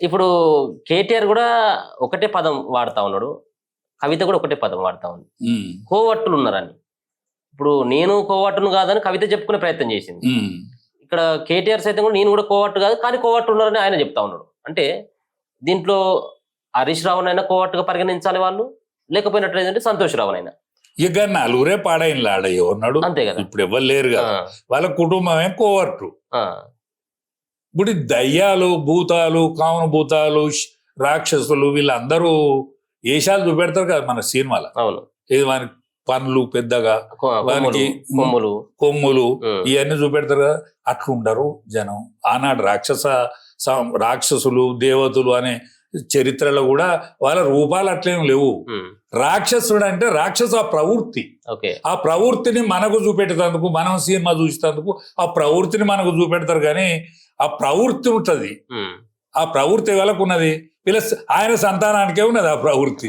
ఇప్పుడు కేటీఆర్ కూడా ఒకటే పదం వాడుతా ఉన్నాడు, కవిత కూడా ఒకటే పదం వాడుతా ఉంది, కోవట్టులు ఉన్నారని. ఇప్పుడు నేను కోవట్టును కాదని కవిత చెప్పుకునే ప్రయత్నం చేసింది. ఇక్కడ కేటీఆర్ సైతం కూడా నేను కూడా కోవట్టు కాదు కానీ కోవట్టు ఉన్నారని ఆయన చెప్తా ఉన్నాడు. అంటే దీంట్లో హరీష్ రావునైనా కోవట్టుగా పరిగణించాలి వాళ్ళు, లేకపోయినట్లయితే సంతోష్ రావునైనా. ఇక నలుగురే పాడైన లాడ ఎవరున్నాడు, అంతే కదా. ఇప్పుడు ఎవరు లేరు కదా, వాళ్ళ కుటుంబమే కోవర్టు. ఇప్పుడు దయ్యాలు, భూతాలు, కామన భూతాలు, రాక్షసులు వీళ్ళందరూ వేషాలు చూపెడతారు కదా మన సినిమాలో. అవును, ఇది వానికి పనులు పెద్దగా, వానికి కొమ్ములు ఇవన్నీ చూపెడతారు కదా. అట్లుండరు జనం. ఆనాడు రాక్షసులు దేవతలు అనే చరిత్రలో కూడా వాళ్ళ రూపాలు అట్లేం లేవు. రాక్షసుడు అంటే రాక్షస ప్రవృత్తి. ఆ ప్రవృత్తిని మనకు చూపెట్టేందుకు, మనం సినిమా చూసేందుకు ఆ ప్రవృత్తిని మనకు చూపెడతారు. కానీ ఆ ప్రవృత్తి ఉంటది. ఆ ప్రవృత్తి వాళ్ళకు ఉన్నది, వీళ్ళ ఆయన సంతానానికే ఉన్నది ఆ ప్రవృత్తి.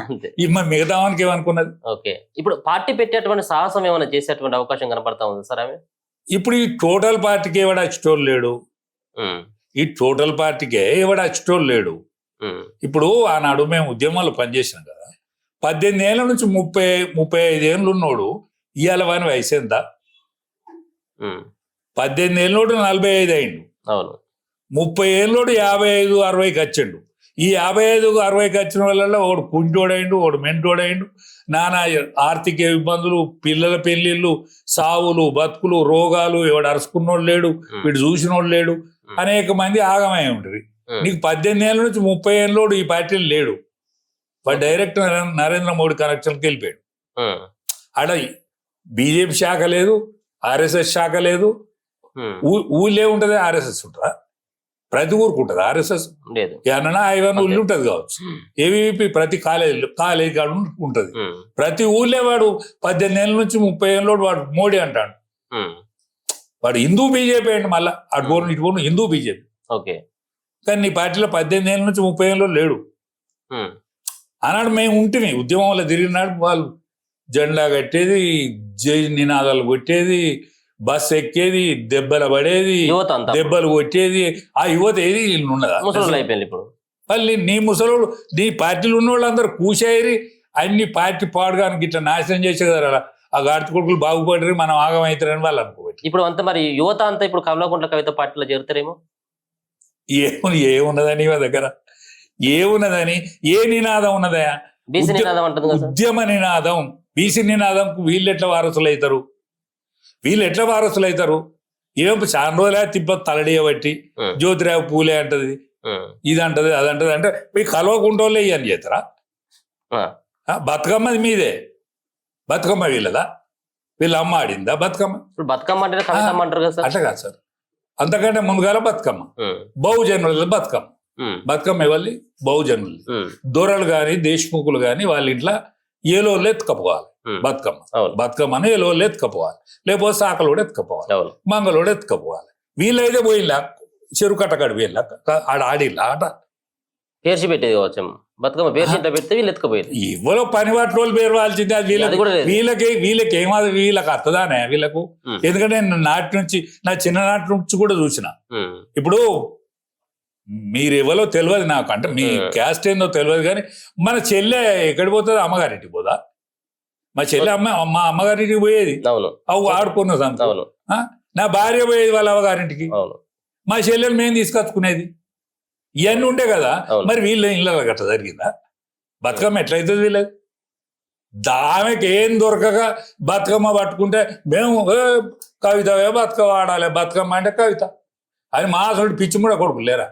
మిగతా వానికి ఏమనుకున్నది. ఓకే, ఇప్పుడు పార్టీ పెట్టేటువంటి సాహసం ఏమైనా చేసేటువంటి అవకాశం కనపడతా ఉంది సార్ ఆమె? ఇప్పుడు ఈ టోటల్ పార్టీకి ఎవడ అచ్చటోళ్ళు లేడు. ఈ టోటల్ పార్టీకే ఎవడ అచ్చటోళ్ళు లేడు. ఇప్పుడు ఆనాడు మేము ఉద్యమాలు పనిచేసినాం కదా, 18 ఏళ్ళ నుంచి 35 ఏళ్ళు ఉన్నోడు ఇవాళ వాని వయసు ఎంత? 18 ఏళ్ళోడు 45 అయిండు. అవును, 30 ఏళ్ళోడు 55, 60కి వచ్చిండు. ఈ 55, 60కి వచ్చిన వాళ్ళ ఒకడు కుంటోడైండు, ఒకడు మెంటోడైండు. నానా ఆర్థిక ఇబ్బందులు, పిల్లల పెళ్లిళ్ళు, సావులు, బతుకులు, రోగాలు, ఎవడు అరుచుకున్నోడు లేడు, వీడు చూసినోడు లేడు, అనేక మంది ఆగమై ఉంటుంది. నీకు 18 ఏళ్ళ నుంచి 30 ఏళ్ళోడు ఈ పార్టీలు లేడు. వాడు డైరెక్ట్ నరేంద్ర మోడీ కనెక్షన్కి వెళ్ళిపోయాడు. ఆడ బీజేపీ శాఖ లేదు, ఆర్ఎస్ఎస్ శాఖ లేదు. ఊళ్ళే ఉంటుంది, ఆర్ఎస్ఎస్ ఉంటుందా? ప్రతి ఊరికి ఉంటుంది ఆర్ఎస్ఎస్. ఏమన్నా ఐవన్ ఊళ్ళు ఉంటుంది కావచ్చు. ఏవీపీ ప్రతి కాలేజీ కాడు ఉంటుంది. ప్రతి ఊళ్ళే వాడు 18 ఏళ్ళ నుంచి 30 ఏళ్ళోడు వాడు మోడీ అంటాడు. వాడు హిందూ బీజేపీ అండి. మళ్ళీ అటు పోను ఇటు పోను హిందూ బీజేపీ. ఓకే, కానీ నీ పార్టీలో 18 ఏళ్ళ నుంచి 30 ఏళ్ళు లేడు. ఆనాడు మేము ఉంటిమి ఉద్యమంలో తిరిగినాడు. వాళ్ళు జెండా కట్టేది, జై నినాదాలు కొట్టేది, బస్సు ఎక్కేది, దెబ్బలు పడేది, దెబ్బలు కొట్టేది. ఆ యువత ఏది ఉన్నదా? ఇప్పుడు మళ్ళీ నీ ముసలోళ్ళు, నీ పార్టీలు ఉన్నోళ్ళు అందరూ కూసేరి అన్ని పార్టీ పాడుగానికి ఇట్లా నాశనం చేసే కదా. ఆ గాడిత కొడుకులు బాగుపడరు, మనం ఆగమవుతారని వాళ్ళు అనుకోవచ్చు. ఇప్పుడు అంతా మరి యువత అంతా ఇప్పుడు కమలాకుంట్ల కవిత పార్టీలో చేరుతారేమో. ఏమున్నదని మా దగ్గర, ఏమున్నదని, ఏ నినాదం ఉన్నదా? బీసీ నినాదం అంటుంది కదా. ఉద్యమ నినాదం, బీసీ నినాదంకు వీళ్ళు ఎట్లా వారసులు అవుతారు? ఏం చాలా రోజులే తిప్ప తలడియబట్టి జ్యోతిరావు పూలే అంటది, ఇదంటది, అదంటది. అంటే మీకు కలవకుంటోళ్ళే ఇవన్నీ చేస్తారా? బతుకమ్మది మీదే, బతుకమ్మ వీళ్ళదా? వీళ్ళ అమ్మ ఆడిందా బతుకమ్మ? బతుకమ్మ అంటే కవితమ్మ అంటారు కదా. అట్లా కాదు సార్, అంతకంటే ముందుగాల బతుకమ్మ, బహుజనుల బతుకమ్మ. బతుకమ్మ ఇవ్వాలి బహుజనులు, దొరలు గాని దేశముఖులు గాని వాళ్ళ ఇంట్లో ఏలోళ్ళు ఎత్తుకపోవాలి. బతుకమ్మని ఏలోళ్ళు ఎత్తుకపోవాలి, లేకపోతే సాకలోడు ఎత్తుకపోవాలి, మంగళోడు ఎత్తుకపోవాలి. వీళ్ళైతే పోయిలా చెరువు కట్టకాడు వీళ్ళ ఆడిల్లా ఆట పేర్చి పెట్టేది కావచ్చు. బతుకమ్మ పేర్చి పెడితే వీళ్ళు ఎత్తుకపోయేది. ఇవ్వలో పని వాటి రోజులు పేరవాల్సిందే. అది వీళ్ళకి ఏమాది వీళ్ళకి అర్థదానే వీళ్ళకు. ఎందుకంటే నేను నాటి నుంచి, నా చిన్ననాటి నుంచి కూడా చూసిన. ఇప్పుడు మీరు ఎవరో తెలియదు నాకు, అంటే మీ క్యాస్ట్ ఏందో తెలియదు. కానీ మన చెల్లె ఎక్కడికి పోతుంది? అమ్మగారింటికి పోదా? మా చెల్లె మా అమ్మగారింటికి పోయేది, అవు ఆడుకున్న సంతోషం. నా భార్య పోయేది వాళ్ళ అమ్మగారింటికి, మా చెల్లెలు మేము తీసుకొచ్చుకునేది. ఇవన్నీ ఉండే కదా. మరి వీళ్ళ ఇళ్ళ గట్ట జరిగిందా? బతుకమ్మ ఎట్లయితుంది వీళ్ళది? దామెకి ఏం దొరకక బతుకమ్మ పట్టుకుంటే మేము కవిత బతుకమ్మ ఆడాలి, బతుకమ్మ అంటే కవిత అని మా అసలు పిచ్చి కూడా కొడుకు లేరా?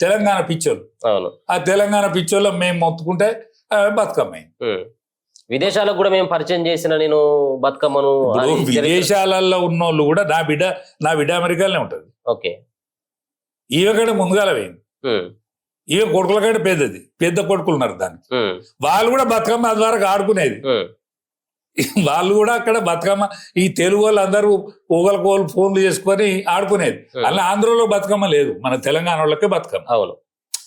తెలంగాణ పిచ్చోళ్ళు. ఆ తెలంగాణ పిచ్చోళ్ళు మేము మొత్తుకుంటే బతుకమ్మ. విదేశాలకు కూడా మేము పరిచయం చేసిన నేను బతుకమ్మను. విదేశాలలో ఉన్నోళ్ళు కూడా నా బిడ్డ అమెరికాలోనే ఉంటది. ఓకే, ఈమె కంటే ముందుగాల పోయింది. ఈమె కొడుకుల కంటే పెద్ద కొడుకులు ఉన్నారు దానికి. వాళ్ళు కూడా బతుకమ్మ ద్వారా ఆడుకునేది. వాళ్ళు కూడా అక్కడ బతుకమ్మ, ఈ తెలుగు వాళ్ళు అందరూ ఒకరికోళ్ళు ఫోన్లు చేసుకొని ఆడుకునేది. అలా ఆంధ్రలో బతుకమ్మ లేదు, మన తెలంగాణ వాళ్ళకే బతుకమ్మ.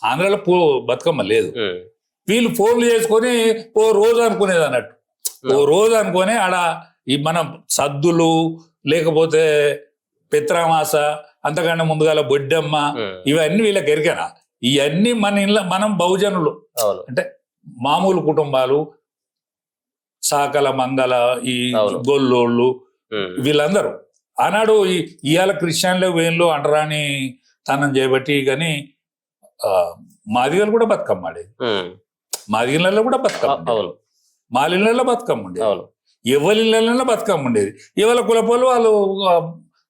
ఆంధ్రలో బతుకమ్మ లేదు. వీళ్ళు ఫోన్లు చేసుకొని ఓ రోజు అనుకునేది అన్నట్టు. ఓ రోజు అనుకొని ఆడ ఈ మనం సద్దులు, లేకపోతే పిత్రామాస, అంతకన్నా ముందుగాల బొడ్డమ్మ, ఇవన్నీ వీళ్ళకి ఎరికేనా? ఇవన్నీ మన ఇళ్ళ మనం బహుజనులు అవును అంటే మామూలు కుటుంబాలు సాకల మంగళ ఈ అవును. గొల్లోళ్ళు ఉమ్, వీళ్ళందరూ ఆనాడు ఇవాళ క్రిస్టియన్లు వేళ్ళు అంటరాని తనం చేయబట్టి కానీ మాదిగలు కూడా బతుకమ్మ ఆడేది ఉమ్, మాదిగలలో కూడా బతుకమ్మ ఉండేది. అవును మాలిళ్ళలో బతుకమ్మ ఉండేది అవును ఎవరి ఇళ్ళలో బతుకమ్మ ఉండేది ఎవరి కులపోలు వాళ్ళు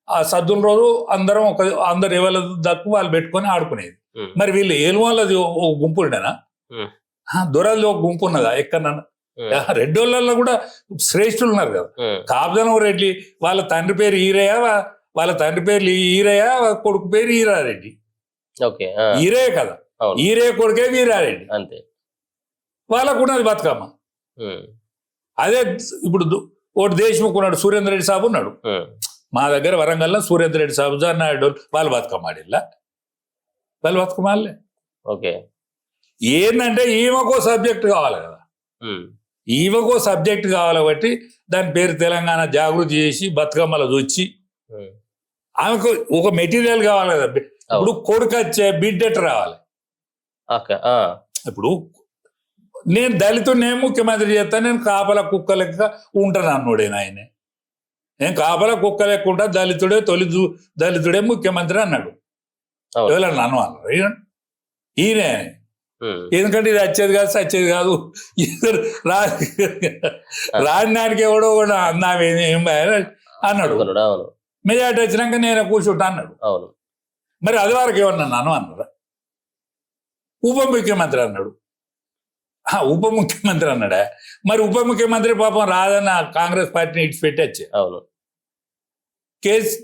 ఆ సద్దుల రోజు అందరం అందరు ఎవరి దక్కు వాళ్ళు పెట్టుకొని ఆడుకునేది ఉమ్, మరి వీళ్ళు ఏలు వాళ్ళది ఒక గుంపు ఉండేనా ఉమ్, దొరది ఒక గుంపు ఉన్నదా ఎక్కడన్నా ఉమ్, రెడ్డోళ్ళల్లో కూడా శ్రేష్ఠులు ఉన్నారు కదా ఉమ్, కాపుదనం రెడ్డి వాళ్ళ తండ్రి పేరు ఈరయ్య వాళ్ళ తండ్రి పేరు ఈరయ్య కొడుకు పేరు ఈరారెడ్డి ఓకే ఈరయ్య కదా అవును ఈరయ్య కొడుకే వీరారెడ్డి అంతే వాళ్ళకు ఉన్నది బతుకమ్మ ఉమ్, అదే ఇప్పుడు ఒకటి దేశముఖ్ ఉన్నాడు సురేందర్ రెడ్డి సాబు ఉన్నాడు ఉమ్, మా దగ్గర వరంగల్లో సురేందర్ రెడ్డి సాబు నాయుడు వాళ్ళు బతుకమ్మ ఆడిల్లా వాళ్ళు బతుకమ్మ ఆడలే ఓకే ఏంటంటే ఈమెకో సబ్జెక్ట్ కావాలి కదా ఉమ్, ఈమెకో సబ్జెక్ట్ కావాలి కాబట్టి దాని పేరు తెలంగాణ జాగృతి చేసి బతుకమ్మలు వచ్చి ఉమ్, ఆమెకు ఒక మెటీరియల్ కావాలి కదా ఇప్పుడు కొడుకు వచ్చే బిడ్డెట్ రావాలి ఓకే ఇప్పుడు నేను దళితుడిని ముఖ్యమంత్రి చేస్తాను నేను కాపల కుక్క లెక్క ఉంటాను అన్నాడు ఆయన నేను కాపల కుక్క లెక్క ఉంటా దళితుడే ముఖ్యమంత్రి అన్నాడు అవును ఎవరన్నా అన్నారు ఈయన ఉమ్, ఎందుకంటే ఇది వచ్చేది కాదు సచ్చేది కాదు రాని దానికి ఎవడో కూడా అన్నావేం అన్నాడు అనుకున్నాడు అవును మెజార్టీ వచ్చినాక నేను కూర్చుంటా అన్నాడు అవును మరి అది వరకు ఏమన్నా అన్నారా ఉప ముఖ్యమంత్రి అన్నాడు ఉప ముఖ్యమంత్రి అన్నాడా మరి ఉప ముఖ్యమంత్రి పాపం రాదన్న కాంగ్రెస్ పార్టీని ఇడిచిపెట్టి వచ్చే అవును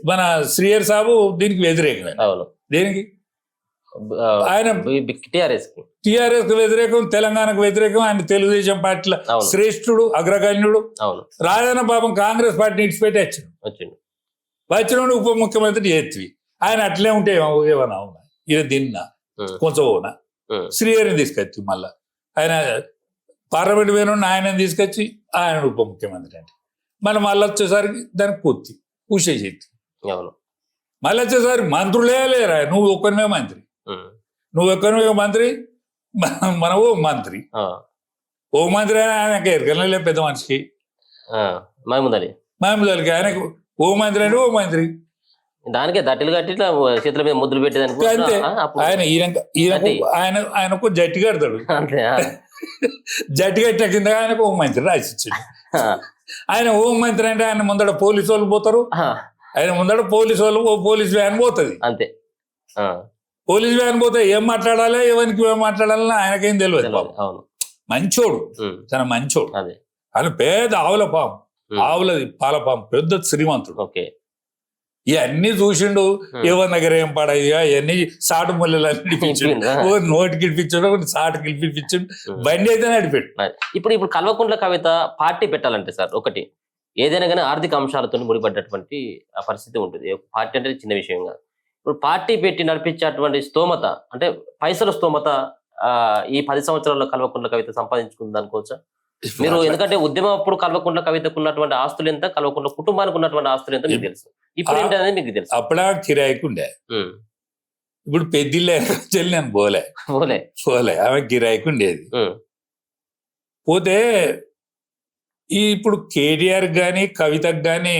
మన శ్రీయర్ సాబు దీనికి వ్యతిరేకమే అవును దేనికి ఆ, ఆయన టిఆర్ఎస్ కి టిఆర్ఎస్ కు వ్యతిరేకం తెలంగాణకు వ్యతిరేకం ఆయన తెలుగుదేశం పార్టీలో అవును. శ్రేష్ఠుడు అగ్రగణ్యుడు అవును రాజన్న పాపం కాంగ్రెస్ పార్టీని ఇడిచిపెట్టి వచ్చాడు వచ్చిండు వచ్చినోడు ఉప ముఖ్యమంత్రి చేతివి ఆయన అట్లే ఉంటే ఏమన్నా అవునా ఇది తిన్నా ఉమ్, కొంచెం అవునా ఉమ్, శ్రీహరిని తీసుకొచ్చి మళ్ళా ఆయన పార్లమెంట్ పోయిన ఆయన తీసుకొచ్చి ఆయన ఉప ముఖ్యమంత్రి అంటే మనం మళ్ళీ వచ్చేసరికి దానికి పూసేసేది అవును మళ్ళీ వచ్చేసరికి మంత్రులే లేరా నువ్వు ఒక్కరిమే మంత్రి ఉమ్, నువ్వు ఒక్కరిమే మంత్రి మన ఓ మంత్రి ఆ, ఓ మంత్రి అయినా ఆయనకి ఎరకలే పెద్ద మనిషికి మహమూద్ అలీ మహమూద్ ఆయనకు ఓ మంత్రి అంటే ఓ మంత్రి దానికే దట్టలు కట్టి ఇట్లా చేతుల మీద ముద్దులు పెట్టేదానికి అంతే అప్పుడు ఆయన ఈయనకు ఆయనకు జట్టి కడతాడు అంతే జట్టి కట్టిన కింద ఆయనకు హోం మంత్రి రాసిచ్చాడు ఆయన హోం మంత్రి అంటే ఆయన ముందర పోలీసు వాళ్ళు పోతారు ఆయన ముందర పోలీస్ వ్యాన్ పోతుంది అంతే పోలీస్ వ్యాన్ పోతే ఏం మాట్లాడాలి ఎవరికి ఏం మాట్లాడాలని ఆయనకేం తెలియదు పాపం. అవును మంచోడు ఉమ్, తన మంచోడు అదే ఆయన పేద ఆవుల పాము ఉమ్, ఆవులది పాల పాము పెద్ద శ్రీమంతుడు ఓకే ఇవన్నీ చూసిండు ఎవరి దగ్గర ఏం పడాయి అవన్నీ సాటు ముళ్ళలు అనిపించాడు ఓ నోటికి ఇడిపించాడు సాటుకి ఇడిపించాడు బండి అయితే నడిపాడు ఇప్పుడు కల్వకుంట్ల కవిత పార్టీ పెట్టాలంటే సార్ ఒకటి ఏదైనా కానీ ఆర్థిక అంశాలతో ముడిపడ్డటువంటి ఆ పరిస్థితి ఉంటుంది పార్టీ అంటే చిన్న విషయం కాదు ఇప్పుడు పార్టీ పెట్టి నడిపించేటువంటి స్తోమత అంటే పైసల స్తోమత ఈ 10 సంవత్సరాల్లో కల్వకుంట్ల కవిత సంపాదించుకుంది అనుకోవచ్చా మీరు ఎందుకంటే ఉద్యమం అప్పుడు కల్వకుంట్ల కవితకు ఉన్నటువంటి ఆస్తులు ఎంత కల్వకుంట్ల కుటుంబానికి ఉన్నటువంటి ఆస్తులు ఎంత మీకు తెలుసు ఇప్పుడు ఏంటనేది మీకు తెలుసు అప్పుడా కిరాయికి ఉండే ఇప్పుడు పెద్దిల్లే నేను పోలే ఆమె కిరాయికి ఉండేది పోతే ఇప్పుడు కేటీఆర్ గాని కవితకు గాని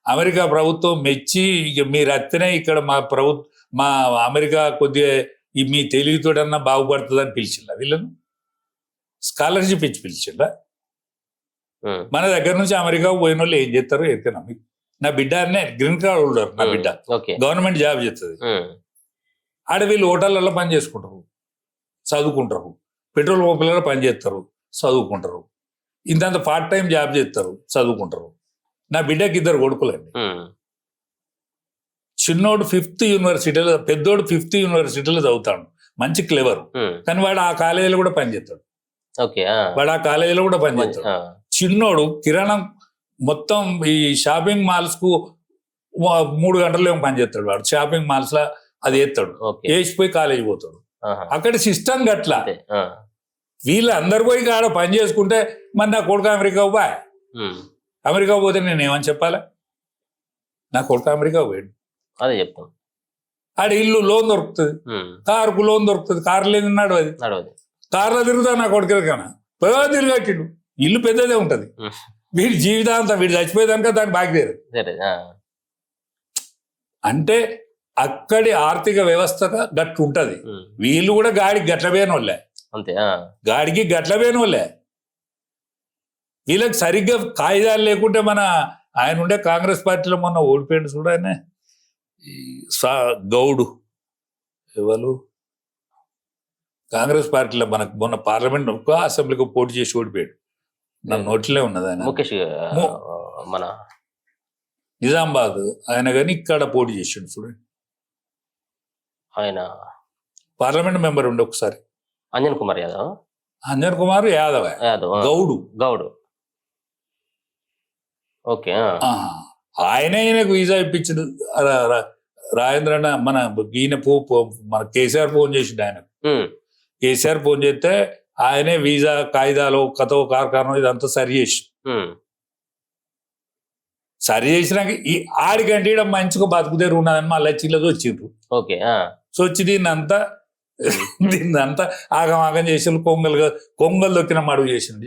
అమెరికా ప్రభుత్వం మెచ్చి ఇక మీరు అత్తనే ఇక్కడ మా అమెరికా కొద్దిగా మీ తెలివితోడన్నా బాగుపడుతుందని పిలిచిందా వీళ్ళను స్కాలర్షిప్ ఇచ్చి పిలిచిందా మన దగ్గర నుంచి అమెరికా పోయిన వాళ్ళు ఏం చేస్తారో ఎత్తినా మీకు నా బిడ్డ అనే గ్రీన్ కార్డ్ హోల్డర్ నా బిడ్డ గవర్నమెంట్ జాబ్ చేస్తుంది ఆడ వీళ్ళు హోటళ్ళలో పని చేసుకుంటారు చదువుకుంటారు పెట్రోల్ పంపులలో పని చేస్తారు చదువుకుంటారు ఇంతంత పార్ట్ టైం జాబ్ చేస్తారు చదువుకుంటారు నా బిడ్డకి 2 కొడుకులండి చిన్నోడు 5th యూనివర్సిటీలో పెద్దోడు 5th యూనివర్సిటీలో చదువుతాడు మంచి క్లెవర్ కానీ వాడు ఆ కాలేజీలో కూడా పనిచేస్తాడు చిన్నోడు కిరాణం మొత్తం ఈ షాపింగ్ మాల్స్ కు 3 గంటలు ఏమో పనిచేస్తాడు వాడు షాపింగ్ మాల్స్ లా అది ఎత్తాడు వేసిపోయి కాలేజీ పోతాడు అక్కడ సిస్టమ్ గట్లా వీళ్ళు అందరు పోయి ఆడ పని చేసుకుంటే మరి నా కొడుకు అమెరికా పోతే నేను ఏమని చెప్పాలా నా కొడుకు అమెరికా పోయాడు అదే చెప్తాను ఆడ ఇల్లు లోన్ దొరుకుతుంది, కారుకు లోన్ దొరుకుతుంది, కారు లేని నడవది, నడవదు. కారులో తిరుగుతా నా కొడుకు కన్నా పోయా తిరిగట్టిండు. ఇల్లు పెద్దదే ఉంటది, వీడి జీవితాంతం వీడు చచ్చిపోయేదానిక దానికి బాకీ తీరు. సరే, అంటే అక్కడి ఆర్థిక వ్యవస్థగా గట్టు ఉంటది. వీళ్ళు కూడా గాడికి గట్లపోయిన వాళ్ళే, అంతే. గాడికి గట్లపోయిన వాళ్ళే. వీళ్ళకి సరిగ్గా కాయిదాలు లేకుంటే మన ఆయన ఉండే కాంగ్రెస్ పార్టీలో మొన్న ఓడిపోయింది చూడ ఆయన గౌడు ఎవరు కాంగ్రెస్ పార్టీలో మనకు మొన్న పార్లమెంట్ అసెంబ్లీకి పోటీ చేసి ఓడిపోయాడు. నా నోట్లే ఉన్నది ఆయన, ముఖేష్ మన నిజామాబాద్ ఆయన, కానీ ఇక్కడ పోటీ చేసిండు చూడండి. ఆయన పార్లమెంట్ మెంబర్ ఉండే ఒకసారి, అంజన్ కుమార్ యాదవ్. అంజన్ కుమార్ యాదవ్, గౌడు గౌడు. ఓకే. ఆయనే ఈయనకు వీసా ఇప్పించడు. రాజేంద్ర అన్న మన ఈయన మన కేసీఆర్ ఫోన్ చేసిండు ఆయనకు. కేసీఆర్ ఫోన్ చేస్తే ఆయనే వీసా కాయిదాలు కథో కార్ఖానం ఇదంతా సరి చేసి చేసినాక ఆడికంటే ఇక్కడ మంచిగా బతుకుదేరు ఉన్నదని మళ్ళీ చిల్లది వచ్చిండ్రు. ఓకే. సో వచ్చి దీన్నంతా ఆగం చేసి కొంగలు దొక్కిన మడుగు చేసిండు.